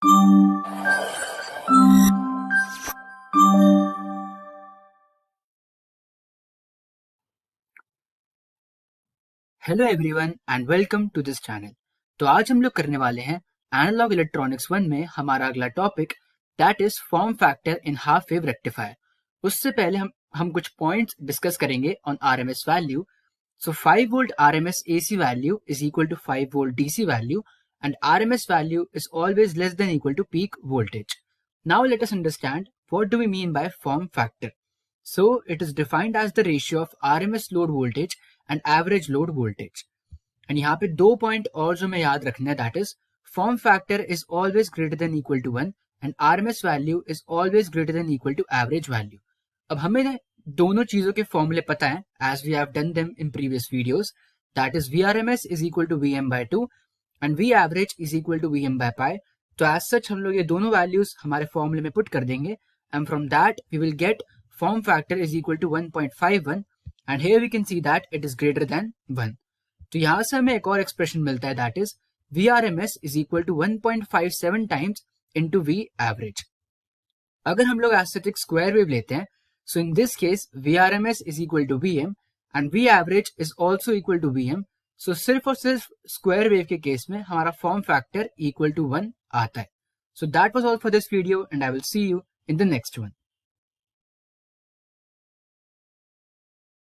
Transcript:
Hello everyone and welcome to this channel. तो आज हम लोग करने वाले हैं एनालॉग इलेक्ट्रॉनिक्स 1 में हमारा अगला topic that is form factor in half wave rectifier. उससे पहले हम कुछ पॉइंट्स डिस्कस करेंगे on RMS value. So 5 volt RMS AC value is equal to 5 volt DC value and RMS value is always less than equal to peak voltage. Now let us understand what do we mean by form factor. So it is defined as the ratio of RMS load voltage and average load voltage. And यहाँ पे 2 point और जो मैं याद रखना है that is form factor is always greater than equal to 1 and RMS value is always greater than equal to average value. अब हमें दोनों चीजों के फॉर्मूले पता है as we have done them in previous videos, that is VRMS is equal to VM/2 and V average is equal to VM/pi। तो as such हम लोग ये दोनों वैल्यूज हमारे फॉर्मूले में पुट कर देंगे and from that we will get form factor is equal to 1.51 and here we can see that it is greater than 1। तो यहां से हमें एक और एक्सप्रेशन मिलता है that is VRMS is equal to 1.57 times into V average. अगर हम लोग एज सच एक स्क्वायर वेव लेते हैं, so in this case VRMS is equal to VM and V average is also equal to VM। So सिर्फ और सिर्फ square wave के केस में हमारा फॉर्म फैक्टर इक्वल टू 1 आता है। So that was all for this video and I will see you in the next one.